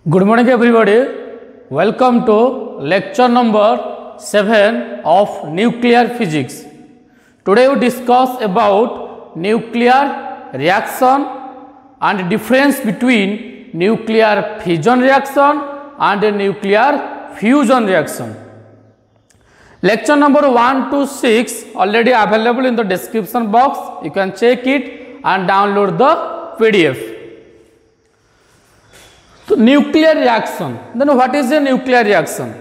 Good morning everybody. Welcome to lecture number 7 of nuclear physics. Today we discuss about nuclear reaction and difference between nuclear fission reaction and nuclear fusion reaction. Lecture number 1 to 6 already available in the description box. You can check it and download the PDF. So, nuclear reaction. Then what is a nuclear reaction?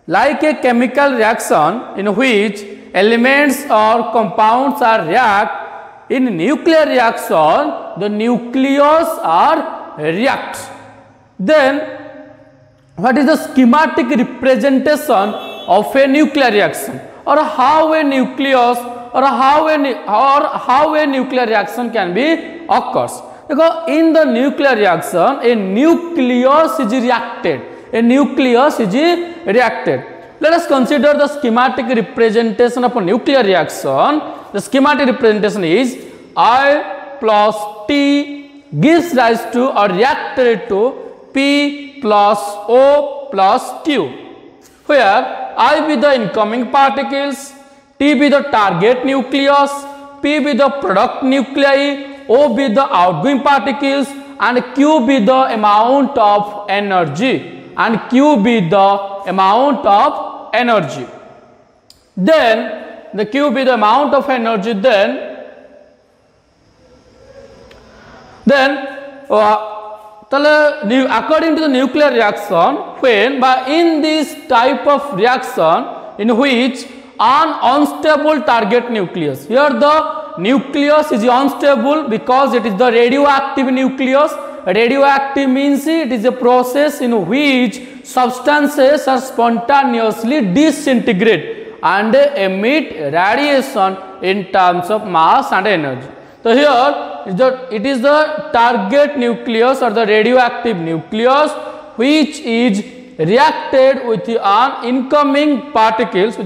Like a chemical reaction in which elements or compounds are react, in nuclear reaction the nucleus are react. Then what is the schematic representation of a nuclear reaction, or how a nucleus or how a nuclear reaction can be occurs? Because in the nuclear reaction, a nucleus is reacted. A nucleus is reacted. Let us consider the schematic representation of a nuclear reaction. The schematic representation is I plus T gives rise to or reacted to P plus O plus Q, where I be the incoming particles, T be the target nucleus, P be the product nuclei, O be the outgoing particles, and Q be the amount of energy, and Q be the amount of energy. Then the Q be the amount of energy. Then according to the nuclear reaction, when in this type of reaction in which an unstable target nucleus, here the nucleus is unstable because it is the radioactive nucleus. Radioactive means it is a process in which substances are spontaneously disintegrate and emit radiation in terms of mass and energy. So here it is the target nucleus or the radioactive nucleus which is reacted with an incoming particles,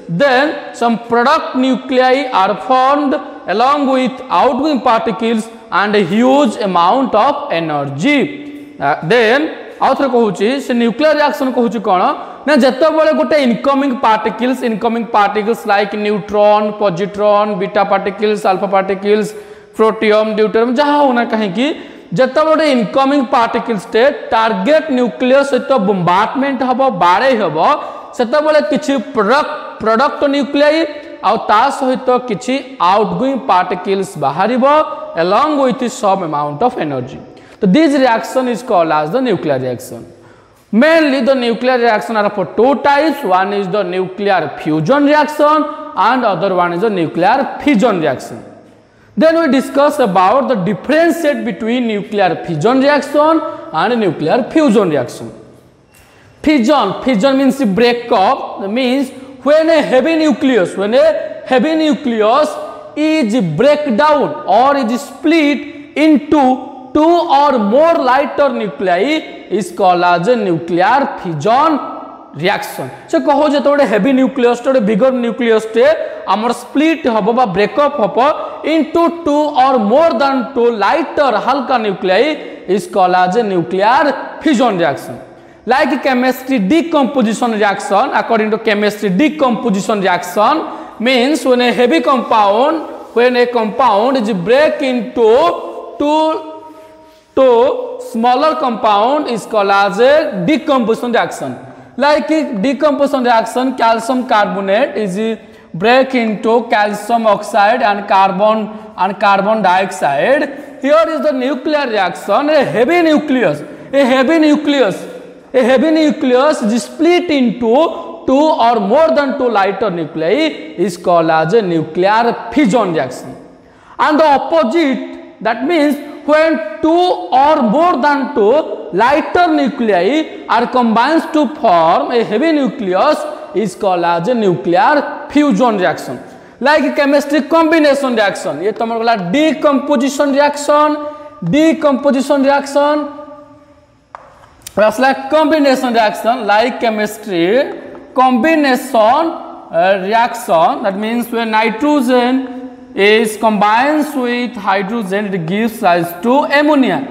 Then some product nuclei are formed along with outgoing particles and a huge amount of energy. Then आउथरे कहूची से nuclear reaction कहूची कोन ना जत्ते बेले गोटे incoming particles like neutron, positron, beta particles, alpha particles, protium, deuterium जहाँ होना कहीं की जत्ते बेले इनकमिंग पार्टिकल्स टे टारगेट न्यूक्लियस सहित बोम्बार्डमेंट हबो बारे हबो सेते बेले किछि प्रोडक्ट न्यूक्लियाई आउ ता सहित किछि आउटगोइंग पार्टिकल्स बाहरिबो along with some amount of energy. So this reaction is called as the nuclear reaction. Mainly the nuclear reaction are for two types. One is the nuclear fusion reaction and other one is the nuclear fission reaction. Then we discuss about the difference between nuclear fission reaction and nuclear fusion reaction. Fission means breakup, means when a heavy nucleus is break down or is split into two or more lighter nuclei is called as a nuclear fission reaction. So कहो जे तो heavy nucleus to bigger nucleus te amar split hobo ba breakup hobo into two or more than two lighter halka nuclei is called as a nuclear fission reaction. Like chemistry decomposition reaction, according to chemistry decomposition reaction means when a compound is break into two smaller compound is called as a decomposition reaction. Like decomposition reaction, calcium carbonate is break into calcium oxide and carbon dioxide. Here is the nuclear reaction. A heavy nucleus is split into two or more than two lighter nuclei is called as a nuclear fission reaction. And the opposite, that means when two or more than two lighter nuclei are combined to form a heavy nucleus is called as a nuclear fusion reaction. Like chemistry combination reaction, ये तो हमारा decomposition reaction, plus like combination reaction, like chemistry combination reaction, that means when nitrogen is combines with hydrogen, it gives rise to ammonia.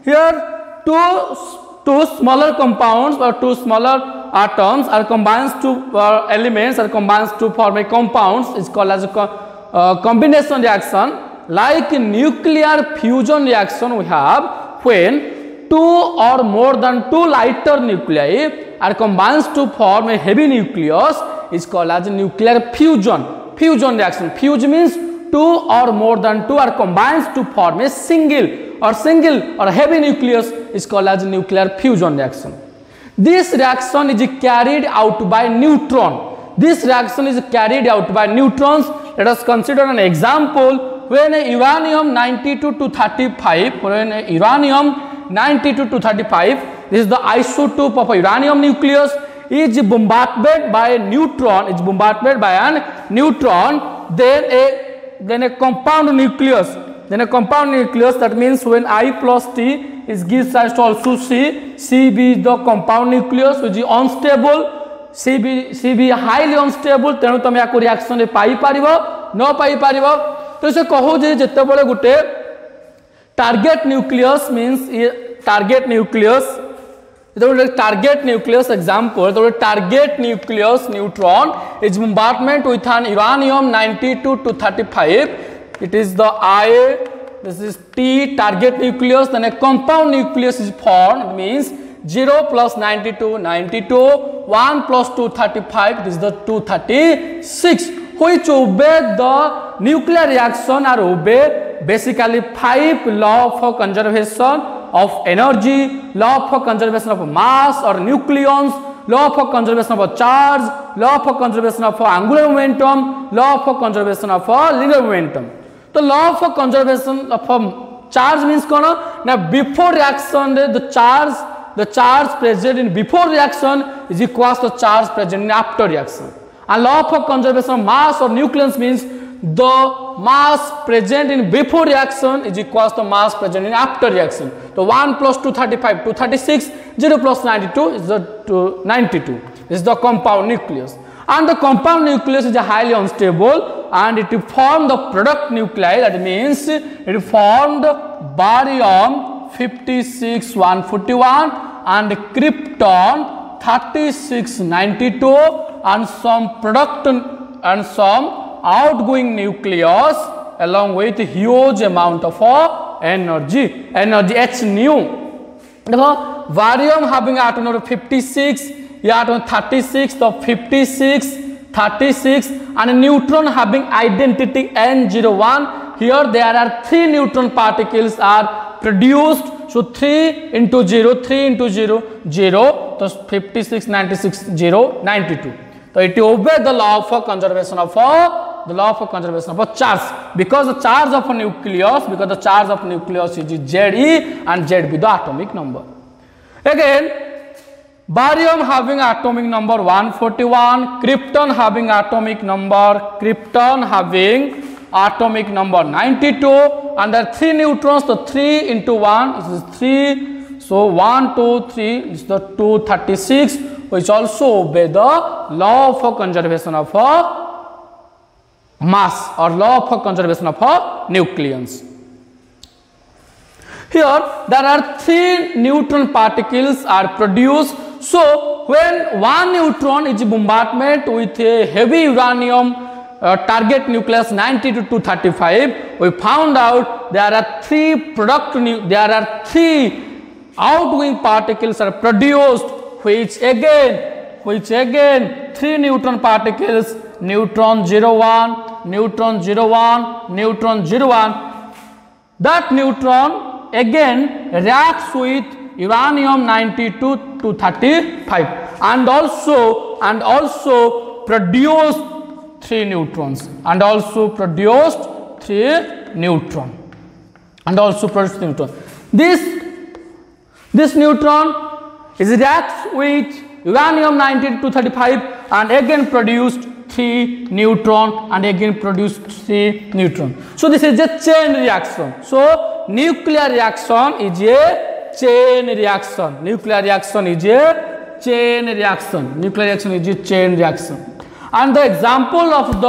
Here two smaller compounds or two smaller atoms are combined to elements are combined to form a compounds is called as a combination reaction. Like nuclear fusion reaction we have when two or more than two lighter nuclei are combined to form a heavy nucleus is called as nuclear fusion. Fusion reaction. Fuse means two or more than two are combined to form a single or heavy nucleus is called as nuclear fusion reaction. This reaction is carried out by neutron. This reaction is carried out by neutrons. Let us consider an example. When a uranium 92-235, when a uranium 92-235, this is the isotope of a uranium nucleus, is bombarded by a neutron. It's bombarded by a neutron. Then a compound nucleus. Then a compound nucleus, that means when I plus T is gives rise to also C. CB is the compound nucleus which is unstable. CB highly unstable. तेणु तुम या reaction रे पाई पारिबो न पाई पारिबो. तो से कहू जे जते बळे गुटे target nucleus means target nucleus target nucleus example, the target nucleus neutron is bombardment with an uranium 92-235. It is the I, this is T target nucleus, then a compound nucleus is formed. It means 0 plus 92, 92, 1 plus 235, it is the 236, which obey the nuclear reaction or obey basically 5 law of conservation of energy, law of conservation of mass or nucleons, law of conservation of charge, law of conservation of angular momentum, law of conservation of linear momentum. The law of conservation of charge means now before reaction the charge present in before reaction is equals to charge present in after reaction. And law of conservation of mass or nucleons means the mass present in before reaction is equals to mass present in after reaction. So 1 plus 235, 236, 0 plus 92 is the 92. This is the compound nucleus. And the compound nucleus is highly unstable and it formed the product nuclei. That means it formed barium 56 141 and krypton 36 92 and some product and some outgoing nucleus along with huge amount of energy H nu. Barium having atom number 56, atom 36, so 56, 36 and a neutron having identity N01. Here there are 3 neutron particles are produced. So 3 into 0, 3 into 0, 0, so 56, 96, 0, 92. So it obeys the law of conservation of charge, because the charge of a nucleus, is Ze and Z be the atomic number. Again, barium having atomic number 141, krypton having atomic number 92, and there are 3 neutrons, so 3 into 1 is 3, so 1, 2, 3 is the 236, which also obey the law of conservation of mass or law of conservation of nucleons. Here there are 3 neutron particles are produced. So when one neutron is bombardment with a heavy uranium target nucleus 90-235, we found out there are 3 outgoing particles are produced, which again 3 neutron particles, neutron 01, neutron 01, neutron 01. That neutron again reacts with uranium 92-235 and also produced 3 neutrons This neutron is reacts with uranium 92-235 and again produced 3 neutron and again produced 3 neutron. So this is a chain reaction. So nuclear reaction is a chain reaction. Nuclear reaction is a chain reaction. And the example of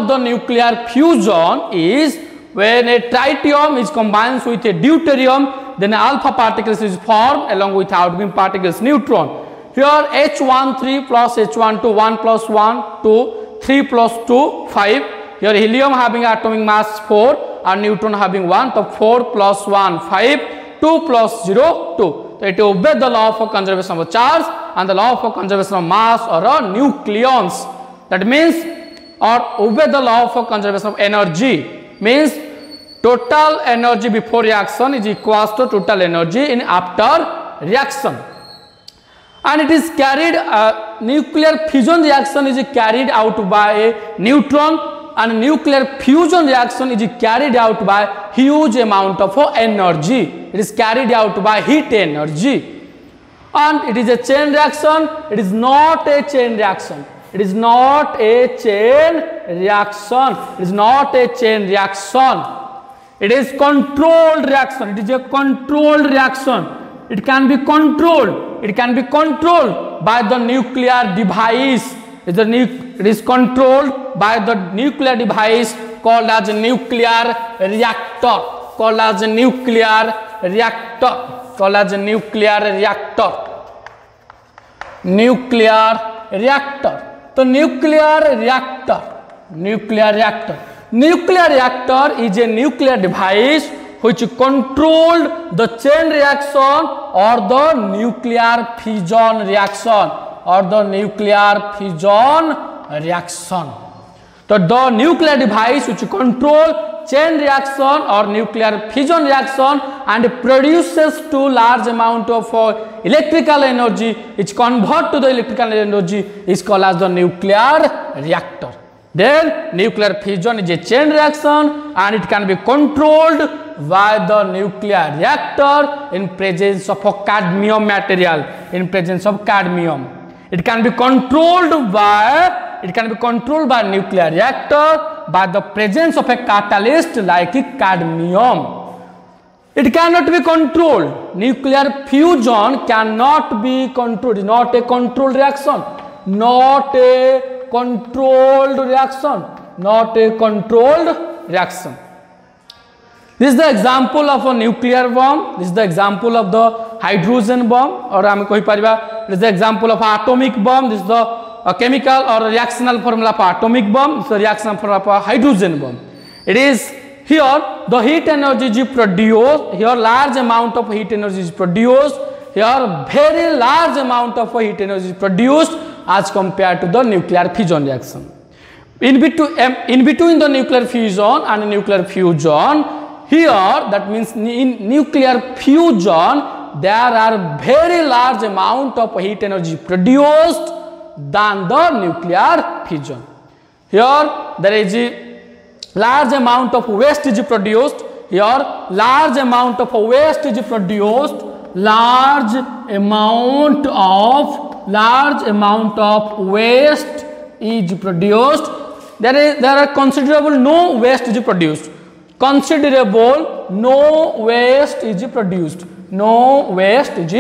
the nuclear fusion is when a tritium is combined with a deuterium, then alpha particles is formed along with outgoing particles neutron. Here H13 plus H12, 1 plus 1, 2, 3 plus 2, 5. Here helium having atomic mass 4 and neutron having 1. So 4 plus 1, 5, 2 plus 0, 2. So it obeys the law of conservation of charge and the law of conservation of mass or nucleons. That means, or obey the law of conservation of energy, means total energy before reaction is equals to total energy in after reaction. And it is carried, nuclear fission reaction is carried out by a neutron, and nuclear fusion reaction is carried out by huge amount of energy. It is carried out by heat energy. And it is a chain reaction. It is not a chain reaction. It is not a chain reaction. It is not a chain reaction. It is controlled reaction. It is a controlled reaction. It can be controlled. It can be controlled by the nuclear device. It is controlled by the nuclear device called as a nuclear reactor. Called as a nuclear reactor. Called as a nuclear reactor. Nuclear reactor. So nuclear reactor. Nuclear reactor. Nuclear reactor is a nuclear device which controlled the chain reaction or the nuclear fission reaction or the nuclear fission reaction. So the nuclear device which control chain reaction or nuclear fission reaction and produces to large amount of electrical energy, which convert to the electrical energy, is called as the nuclear reactor. Then nuclear fission is a chain reaction and it can be controlled by the nuclear reactor in presence of a cadmium material, in presence of cadmium. It can be controlled by nuclear reactor by the presence of a catalyst like cadmium. It cannot be controlled. Nuclear fusion cannot be controlled. It is not a controlled reaction. Not a controlled reaction. Not a controlled reaction. This is the example of a nuclear bomb. This is the example of the hydrogen bomb. Or this is the example of atomic bomb. This is the chemical or reactional formula for atomic bomb. This is the reactional formula for hydrogen bomb. It is here the heat energy is produced. Here large amount of heat energy is produced. Here very large amount of heat energy is produced as compared to the nuclear fission reaction. In between the nuclear fusion and nuclear fusion, here that means in nuclear fusion there are very large amount of heat energy produced than the nuclear fission. Here there is a large amount of waste is produced. Here large amount of waste is produced. Large amount of waste is produced. There are considerable no waste is produced. Considerable no waste is produced. No waste is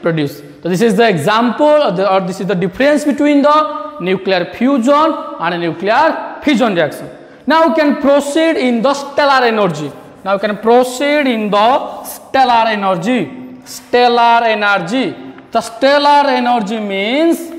produced. So this is the example or this is the difference between the nuclear fusion and nuclear fission reaction. Now we can proceed in the stellar energy. Now we can proceed in the stellar energy. Stellar energy. The stellar energy means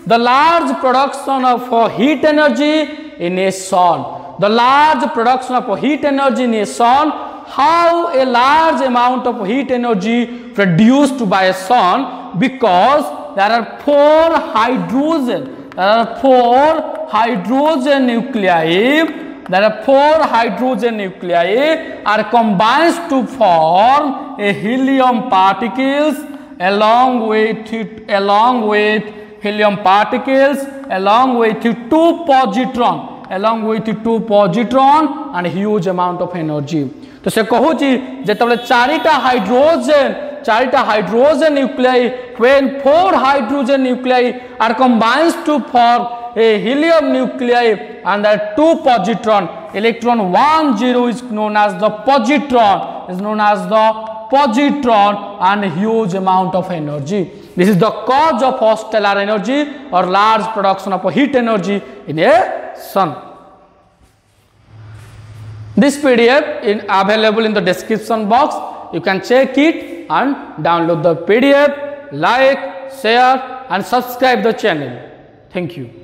the large production of heat energy in a sun. The large production of heat energy in a sun. How a large amount of heat energy produced by a sun? Because there are 4 hydrogen. There are 4 hydrogen nuclei. There are 4 hydrogen nuclei are combined to form a helium particles along with helium particles along with 2 positron and huge amount of energy. तो से कहूँ जिते चारिटा hydrogen nuclei, when 4 hydrogen nuclei are combined to form a helium nuclei and there are 2 positron, electron 1 0 is known as the positron, and huge amount of energy. This is the cause of stellar energy or large production of heat energy in a sun. This PDF is available in the description box. You can check it and download the PDF, like, share and subscribe the channel. Thank you.